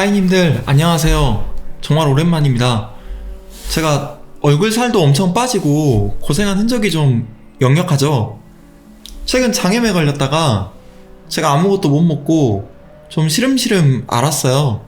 하이님들 안녕하세요. 정말 오랜만입니다. 제가 얼굴 살도 엄청 빠지고 고생한 흔적이 좀 역력하죠. 최근 장염에 걸렸다가 제가 아무것도 못 먹고 좀 시름시름 앓았어요.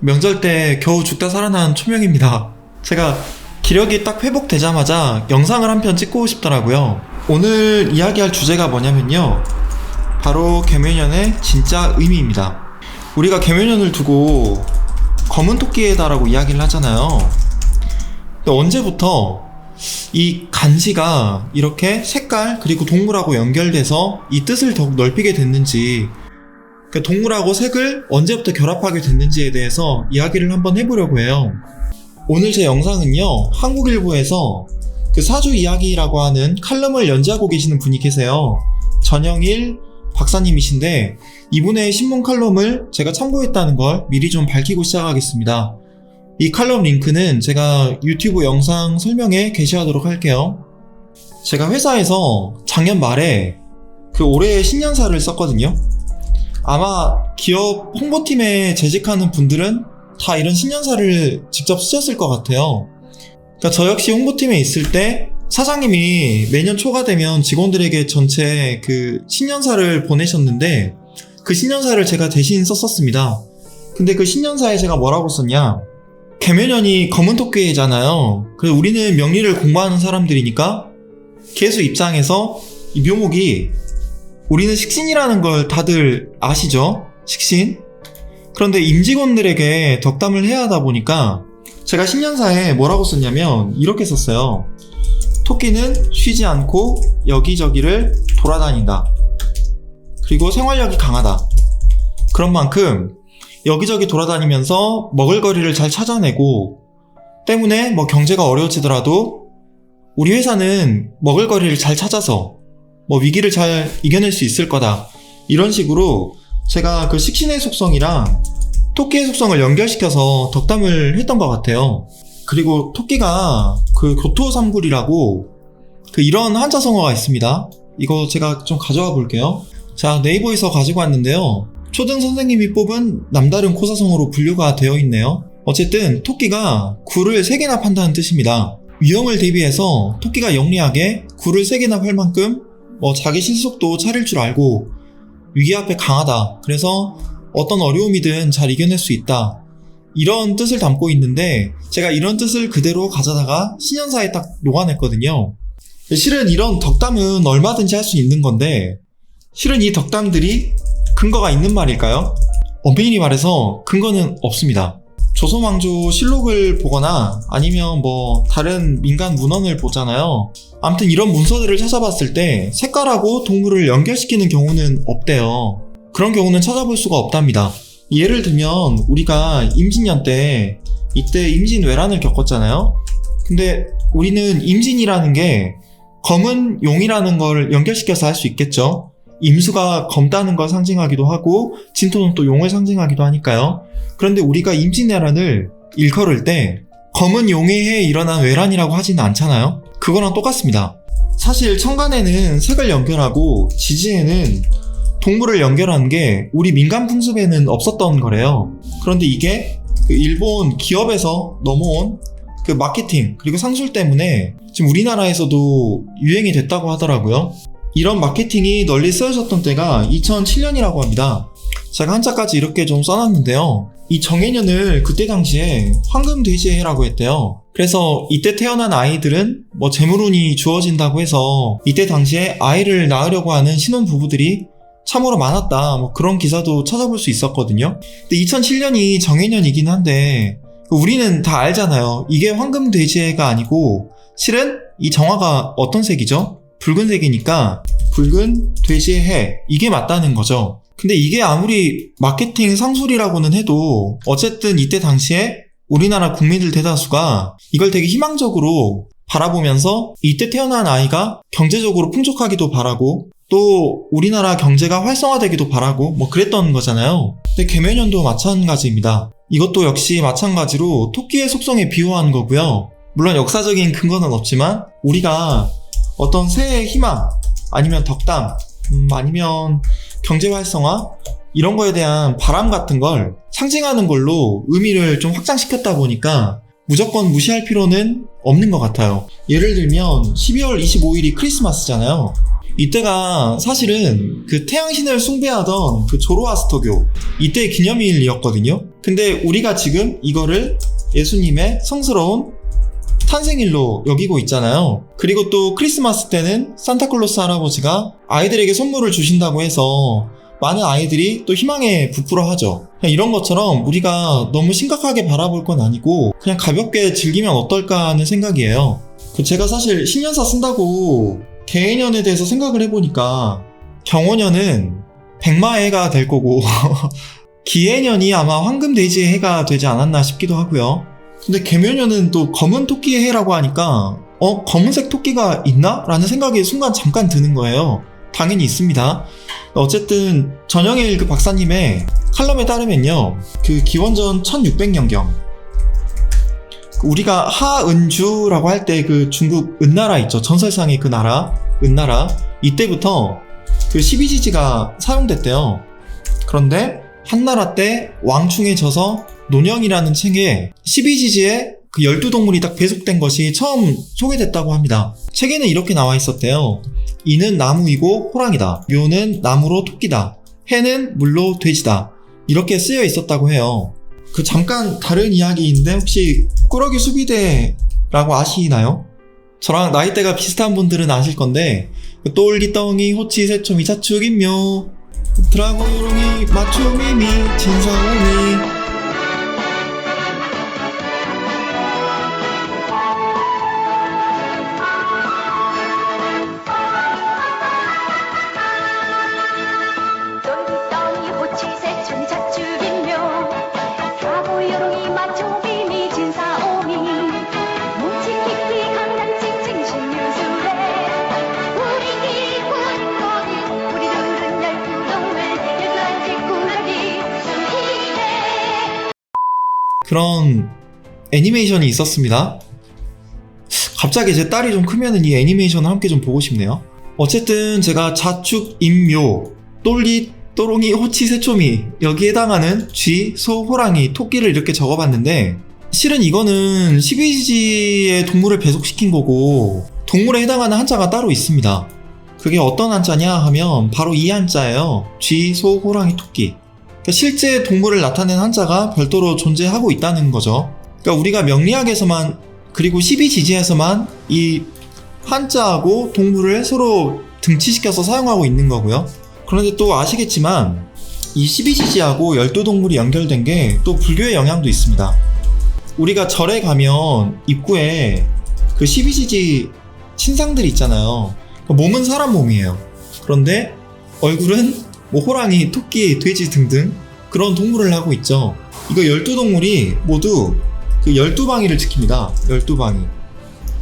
명절 때 겨우 죽다 살아난 초명입니다. 제가 기력이 딱 회복되자마자 영상을 한 편 찍고 싶더라고요. 오늘 이야기할 주제가 뭐냐면요, 바로 개묘년의 진짜 의미입니다. 우리가 개묘년을 두고 검은 토끼에다라고 이야기를 하잖아요. 근데 언제부터 이 간지가 이렇게 색깔 그리고 동물하고 연결돼서 이 뜻을 더욱 넓히게 됐는지, 동물하고 색을 언제부터 결합하게 됐는지에 대해서 이야기를 한번 해보려고 해요. 오늘 제 영상은요, 한국일보에서 그 사주 이야기라고 하는 칼럼을 연재하고 계시는 분이 계세요. 전영일 박사님이신데, 이분의 신문 칼럼을 제가 참고했다는 걸 미리 좀 밝히고 시작하겠습니다. 이 칼럼 링크는 제가 유튜브 영상 설명에 게시하도록 할게요. 제가 회사에서 작년 말에 그 올해의 신년사를 썼거든요. 아마 기업 홍보팀에 재직하는 분들은 다 이런 신년사를 직접 쓰셨을 것 같아요. 그러니까 저 역시 홍보팀에 있을 때 사장님이 매년 초가 되면 직원들에게 전체 그 신년사를 보내셨는데, 그 신년사를 제가 대신 썼었습니다. 근데 그 신년사에 제가 뭐라고 썼냐, 개묘년이 검은 토끼잖아요. 그래서 우리는 명리를 공부하는 사람들이니까 개수 입장에서 이 묘목이, 우리는 식신이라는 걸 다들 아시죠? 식신. 그런데 임직원들에게 덕담을 해야 하다 보니까 제가 신년사에 뭐라고 썼냐면 이렇게 썼어요. 토끼는 쉬지 않고 여기저기를 돌아다닌다. 그리고 생활력이 강하다. 그런 만큼 여기저기 돌아다니면서 먹을거리를 잘 찾아내고, 때문에 뭐 경제가 어려워지더라도 우리 회사는 먹을거리를 잘 찾아서 뭐 위기를 잘 이겨낼 수 있을 거다. 이런 식으로 제가 그 식신의 속성이랑 토끼의 속성을 연결시켜서 덕담을 했던 것 같아요. 그리고 토끼가 그 교토삼굴이라고 그 이런 한자성어가 있습니다. 이거 제가 좀 가져와 볼게요. 자, 네이버에서 가지고 왔는데요. 초등 선생님이 뽑은 남다른 코사성어로 분류가 되어 있네요. 어쨌든 토끼가 굴을 3개나 판다는 뜻입니다. 위험을 대비해서 토끼가 영리하게 굴을 3개나 팔 만큼 자기 실속도 차릴 줄 알고 위기 앞에 강하다. 그래서 어떤 어려움이든 잘 이겨낼 수 있다. 이런 뜻을 담고 있는데, 제가 이런 뜻을 그대로 가져다가 신년사에 딱 녹아냈거든요. 실은 이런 덕담은 얼마든지 할 수 있는 건데, 실은 이 덕담들이 근거가 있는 말일까요? 엄밀히 말해서 근거는 없습니다. 조선왕조 실록을 보거나 아니면 다른 민간 문헌을 보잖아요. 아무튼 이런 문서들을 찾아봤을 때 색깔하고 동물을 연결시키는 경우는 없대요. 그런 경우는 찾아볼 수가 없답니다. 예를 들면 우리가 임진년 때 이때 임진왜란을 겪었잖아요. 근데 우리는 임진이라는 게 검은 용이라는 걸 연결시켜서 할 수 있겠죠. 임수가 검다는 걸 상징하기도 하고 진토는 또 용을 상징하기도 하니까요. 그런데 우리가 임진왜란을 일컬을 때 검은 용에 해에 일어난 왜란이라고 하지는 않잖아요. 그거랑 똑같습니다. 사실 천간에는 색을 연결하고 지지에는 동물을 연결하는 게 우리 민간 풍습에는 없었던 거래요. 그런데 이게 그 일본 기업에서 넘어온 그 마케팅 그리고 상술 때문에 지금 우리나라에서도 유행이 됐다고 하더라고요. 이런 마케팅이 널리 쓰여졌던 때가 2007년이라고 합니다. 제가 한자까지 이렇게 좀 써놨는데요. 이 정해년을 그때 당시에 황금돼지의 해라고 했대요. 그래서 이때 태어난 아이들은 재물운이 주어진다고 해서 이때 당시에 아이를 낳으려고 하는 신혼부부들이 참으로 많았다. 그런 기사도 찾아볼 수 있었거든요. 근데 2007년이 정해년이긴 한데 우리는 다 알잖아요. 이게 황금돼지해가 아니고 실은 이 정화가 어떤 색이죠? 붉은색이니까 붉은 돼지의 해, 이게 맞다는 거죠. 근데 이게 아무리 마케팅 상술이라고는 해도 어쨌든 이때 당시에 우리나라 국민들 대다수가 이걸 되게 희망적으로 바라보면서 이때 태어난 아이가 경제적으로 풍족하기도 바라고 또 우리나라 경제가 활성화되기도 바라고 그랬던 거잖아요. 근데 개묘년도 마찬가지입니다. 이것도 역시 마찬가지로 토끼의 속성에 비유한 거고요. 물론 역사적인 근거는 없지만 우리가 어떤 새해의 희망 아니면 덕담 아니면 경제 활성화 이런 거에 대한 바람 같은 걸 상징하는 걸로 의미를 좀 확장시켰다 보니까 무조건 무시할 필요는 없는 것 같아요. 예를 들면 12월 25일이 크리스마스잖아요. 이때가 사실은 그 태양신을 숭배하던 그 조로아스터교 이때의 기념일이었거든요. 근데 우리가 지금 이거를 예수님의 성스러운 탄생일로 여기고 있잖아요. 그리고 또 크리스마스 때는 산타클로스 할아버지가 아이들에게 선물을 주신다고 해서 많은 아이들이 또 희망에 부풀어하죠. 그냥 이런 것처럼 우리가 너무 심각하게 바라볼 건 아니고 그냥 가볍게 즐기면 어떨까 하는 생각이에요. 제가 사실 신년사 쓴다고 개해년에 대해서 생각을 해보니까 경호년은 백마의 해가 될 거고 기해년이 아마 황금돼지의 해가 되지 않았나 싶기도 하고요. 근데 개묘년은 또 검은 토끼의 해라고 하니까 검은색 토끼가 있나? 라는 생각이 순간 잠깐 드는 거예요. 당연히 있습니다. 어쨌든 전영일 그 박사님의 칼럼에 따르면요, 그 기원전 1600년경 우리가 하은주라고 할 때 그 중국 은나라 있죠. 전설상의 그 나라 은나라 이때부터 그 12지지가 사용됐대요. 그런데 한나라 때 왕충에 져서 논영이라는 책에 12지지의 그 12동물이 딱 배속된 것이 처음 소개됐다고 합니다. 책에는 이렇게 나와 있었대요. 이는 나무이고 호랑이다. 묘는 나무로 토끼다. 해는 물로 돼지다. 이렇게 쓰여 있었다고 해요. 그 잠깐 다른 이야기인데 혹시 꾸러기 수비대라고 아시나요? 저랑 나이대가 비슷한 분들은 아실 건데 똘기덩이 호치 새초미 자축인묘 드라고 요롱이 마초미미 진사오미 그런 애니메이션이 있었습니다. 갑자기 제 딸이 좀 크면은 이 애니메이션을 함께 좀 보고 싶네요. 어쨌든 제가 자축, 임묘, 똘리, 또롱이, 호치, 새초미 여기에 해당하는 쥐, 소, 호랑이, 토끼를 이렇게 적어봤는데 실은 이거는 12지지의 동물을 배속시킨 거고 동물에 해당하는 한자가 따로 있습니다. 그게 어떤 한자냐 하면 바로 이 한자예요. 쥐, 소, 호랑이, 토끼. 실제 동물을 나타낸 한자가 별도로 존재하고 있다는 거죠. 그러니까 우리가 명리학에서만 그리고 12지지에서만 이 한자하고 동물을 서로 등치시켜서 사용하고 있는 거고요. 그런데 또 아시겠지만 이 12지지하고 12동물이 연결된 게 또 불교의 영향도 있습니다. 우리가 절에 가면 입구에 그 12지지 신상들이 있잖아요. 몸은 사람 몸이에요. 그런데 얼굴은 뭐 호랑이, 토끼, 돼지 등등 그런 동물을 하고 있죠. 이거 12동물이 모두 그 12방위를 지킵니다. 12방위.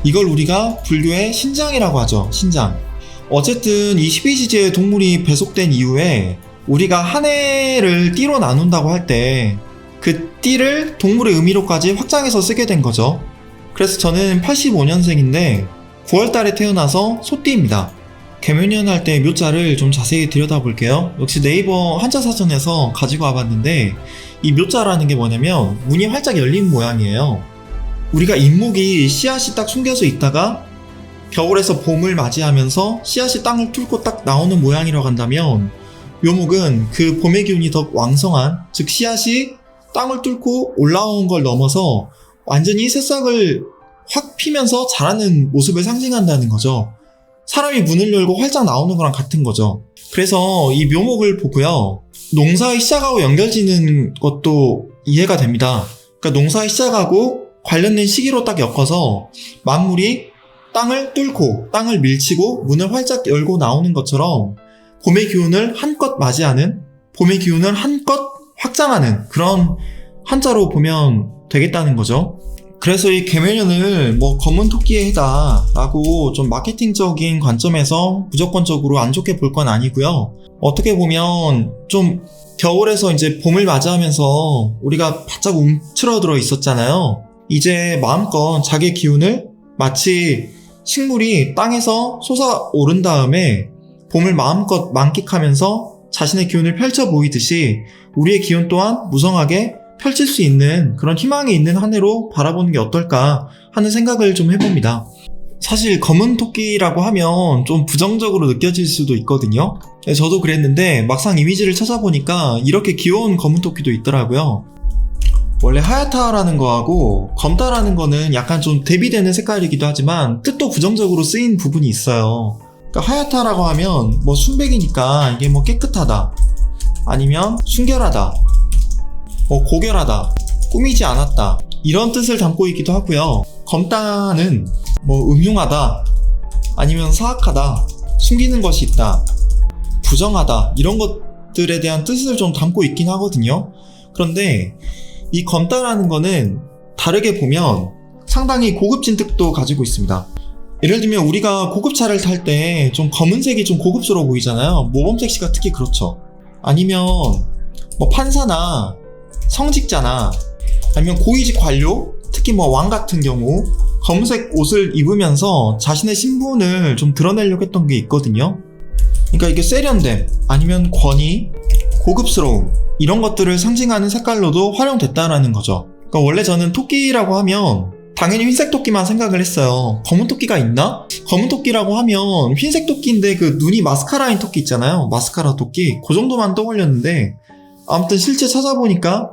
이걸 우리가 불교의 신장이라고 하죠. 신장. 어쨌든 이 12지지의 동물이 배속된 이후에 우리가 한 해를 띠로 나눈다고 할 때 그 띠를 동물의 의미로까지 확장해서 쓰게 된 거죠. 그래서 저는 85년생인데 9월달에 태어나서 소띠입니다. 개묘년 할 때 묘자를 좀 자세히 들여다볼게요. 역시 네이버 한자사전에서 가지고 와봤는데 이 묘자라는 게 뭐냐면 문이 활짝 열린 모양이에요. 우리가 잇목이 씨앗이 딱 숨겨져 있다가 겨울에서 봄을 맞이하면서 씨앗이 땅을 뚫고 딱 나오는 모양이라고 한다면 묘목은 그 봄의 기운이 더 왕성한, 즉 씨앗이 땅을 뚫고 올라온 걸 넘어서 완전히 새싹을 확 피면서 자라는 모습을 상징한다는 거죠. 사람이 문을 열고 활짝 나오는 거랑 같은 거죠. 그래서 이 묘목을 보고요, 농사의 시작하고 연결지는 것도 이해가 됩니다. 그러니까 농사의 시작하고 관련된 시기로 딱 엮어서 만물이 땅을 뚫고 땅을 밀치고 문을 활짝 열고 나오는 것처럼 봄의 기운을 한껏 맞이하는, 봄의 기운을 한껏 확장하는 그런 한자로 보면 되겠다는 거죠. 그래서 이 개묘년을 뭐 검은 토끼의 해다 라고 좀 마케팅적인 관점에서 무조건적으로 안 좋게 볼 건 아니고요. 어떻게 보면 좀 겨울에서 이제 봄을 맞이하면서 우리가 바짝 움츠러들어 있었잖아요. 이제 마음껏 자기 기운을 마치 식물이 땅에서 솟아오른 다음에 봄을 마음껏 만끽하면서 자신의 기운을 펼쳐 보이듯이 우리의 기운 또한 무성하게 펼칠 수 있는 그런 희망이 있는 한 해로 바라보는 게 어떨까 하는 생각을 좀 해봅니다. 사실 검은 토끼라고 하면 좀 부정적으로 느껴질 수도 있거든요. 저도 그랬는데 막상 이미지를 찾아보니까 이렇게 귀여운 검은 토끼도 있더라고요. 원래 하야타라는 거하고 검다라는 거는 약간 좀 대비되는 색깔이기도 하지만 뜻도 부정적으로 쓰인 부분이 있어요. 그러니까 하야타라고 하면 뭐 순백이니까 이게 뭐 깨끗하다, 아니면 순결하다, 뭐 고결하다, 꾸미지 않았다, 이런 뜻을 담고 있기도 하고요. 검다는 뭐 음흉하다, 아니면 사악하다, 숨기는 것이 있다, 부정하다, 이런 것들에 대한 뜻을 좀 담고 있긴 하거든요. 그런데 이 검다라는 거는 다르게 보면 상당히 고급진 뜻도 가지고 있습니다. 예를 들면 우리가 고급차를 탈 때 좀 검은색이 좀 고급스러워 보이잖아요. 모범색 씨가 특히 그렇죠. 아니면 뭐 판사나 성직자나 아니면 고위직 관료, 특히 뭐 왕 같은 경우 검은색 옷을 입으면서 자신의 신분을 좀 드러내려고 했던 게 있거든요. 그러니까 이게 세련됨, 아니면 권위, 고급스러움, 이런 것들을 상징하는 색깔로도 활용됐다라는 거죠. 그러니까 원래 저는 토끼라고 하면 당연히 흰색 토끼만 생각을 했어요. 검은 토끼가 있나? 검은 토끼라고 하면 흰색 토끼인데 그 눈이 마스카라인 토끼 있잖아요. 마스카라 토끼. 그 정도만 떠올렸는데 아무튼 실제 찾아보니까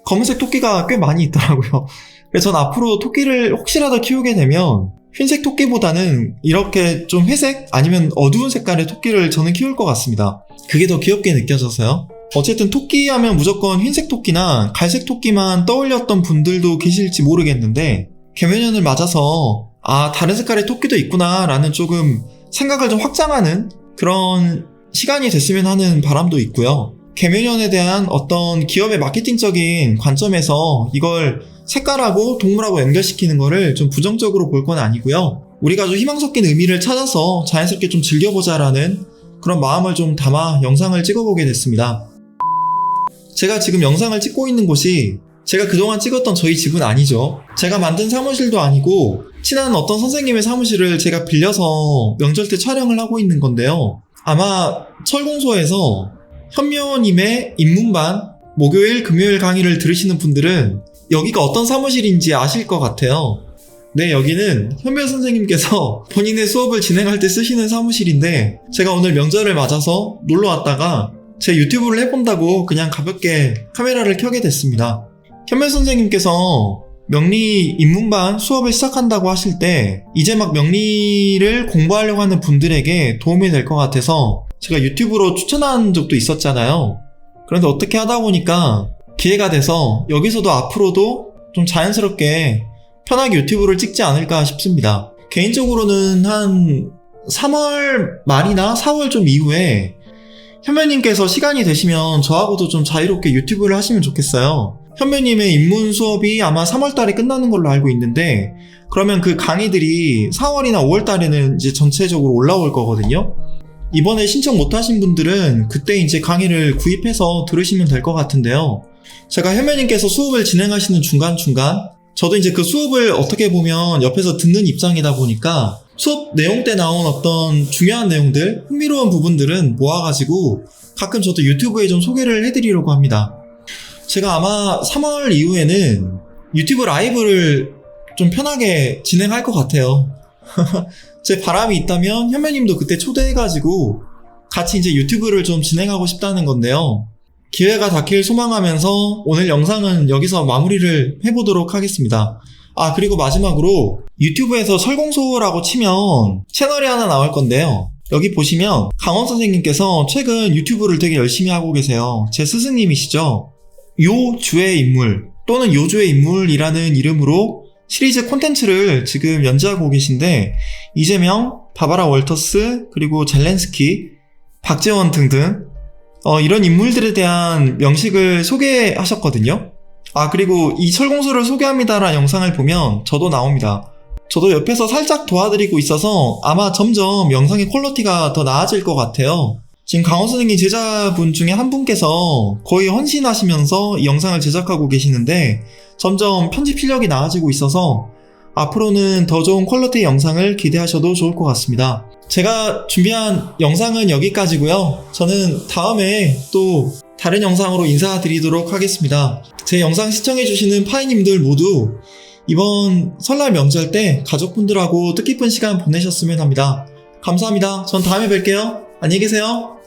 검은색 토끼가 꽤 많이 있더라고요. 그래서 전 앞으로 토끼를 혹시라도 키우게 되면 흰색 토끼보다는 이렇게 좀 회색 아니면 어두운 색깔의 토끼를 저는 키울 것 같습니다. 그게 더 귀엽게 느껴져서요. 어쨌든 토끼 하면 무조건 흰색 토끼나 갈색 토끼만 떠올렸던 분들도 계실지 모르겠는데 개묘년을 맞아서 다른 색깔의 토끼도 있구나 라는 조금 생각을 좀 확장하는 그런 시간이 됐으면 하는 바람도 있고요. 개묘년에 대한 어떤 기업의 마케팅적인 관점에서 이걸 색깔하고 동물하고 연결시키는 거를 좀 부정적으로 볼 건 아니고요. 우리가 좀 희망 섞인 의미를 찾아서 자연스럽게 좀 즐겨보자라는 그런 마음을 좀 담아 영상을 찍어보게 됐습니다. 제가 지금 영상을 찍고 있는 곳이 제가 그동안 찍었던 저희 집은 아니죠. 제가 만든 사무실도 아니고 친한 어떤 선생님의 사무실을 제가 빌려서 명절 때 촬영을 하고 있는 건데요. 아마 철공소에서 현묘님의 입문반 목요일 금요일 강의를 들으시는 분들은 여기가 어떤 사무실인지 아실 것 같아요. 네, 여기는 현묘 선생님께서 본인의 수업을 진행할 때 쓰시는 사무실인데 제가 오늘 명절을 맞아서 놀러 왔다가 제 유튜브를 해본다고 그냥 가볍게 카메라를 켜게 됐습니다. 현묘 선생님께서 명리 입문반 수업을 시작한다고 하실 때 이제 막 명리를 공부하려고 하는 분들에게 도움이 될 것 같아서 제가 유튜브로 추천한 적도 있었잖아요. 그런데 어떻게 하다 보니까 기회가 돼서 여기서도 앞으로도 좀 자연스럽게 편하게 유튜브를 찍지 않을까 싶습니다. 개인적으로는 한 3월 말이나 4월 좀 이후에 현묘님께서 시간이 되시면 저하고도 좀 자유롭게 유튜브를 하시면 좋겠어요. 현묘님의 입문 수업이 아마 3월달에 끝나는 걸로 알고 있는데 그러면 그 강의들이 4월이나 5월달에는 이제 전체적으로 올라올 거거든요. 이번에 신청 못하신 분들은 그때 이제 강의를 구입해서 들으시면 될 것 같은데요. 제가 현묘님께서 수업을 진행하시는 중간중간 저도 이제 그 수업을 어떻게 보면 옆에서 듣는 입장이다 보니까 수업 내용 때 나온 어떤 중요한 내용들, 흥미로운 부분들은 모아가지고 가끔 저도 유튜브에 좀 소개를 해드리려고 합니다. 제가 아마 3월 이후에는 유튜브 라이브를 좀 편하게 진행할 것 같아요. 제 바람이 있다면 현묘님도 그때 초대해가지고 같이 이제 유튜브를 좀 진행하고 싶다는 건데요. 기회가 닿길 소망하면서 오늘 영상은 여기서 마무리를 해보도록 하겠습니다. 그리고 마지막으로 유튜브에서 철공소라고 치면 채널이 하나 나올 건데요. 여기 보시면 강원 선생님께서 최근 유튜브를 되게 열심히 하고 계세요. 제 스승님이시죠. 요주의 인물 또는 요주의 인물이라는 이름으로 시리즈 콘텐츠를 지금 연재하고 계신데 이재명, 바바라 월터스, 그리고 젤렌스키, 박재원 등등 이런 인물들에 대한 명식을 소개하셨거든요. 그리고 이 철공소를 소개합니다라는 영상을 보면 저도 나옵니다. 저도 옆에서 살짝 도와드리고 있어서 아마 점점 영상의 퀄리티가 더 나아질 것 같아요. 지금 강원 선생님 제자분 중에 한 분께서 거의 헌신하시면서 이 영상을 제작하고 계시는데 점점 편집 실력이 나아지고 있어서 앞으로는 더 좋은 퀄리티의 영상을 기대하셔도 좋을 것 같습니다. 제가 준비한 영상은 여기까지고요. 저는 다음에 또 다른 영상으로 인사드리도록 하겠습니다. 제 영상 시청해주시는 파이님들 모두 이번 설날 명절 때 가족분들하고 뜻깊은 시간 보내셨으면 합니다. 감사합니다. 전 다음에 뵐게요. 안녕히 계세요.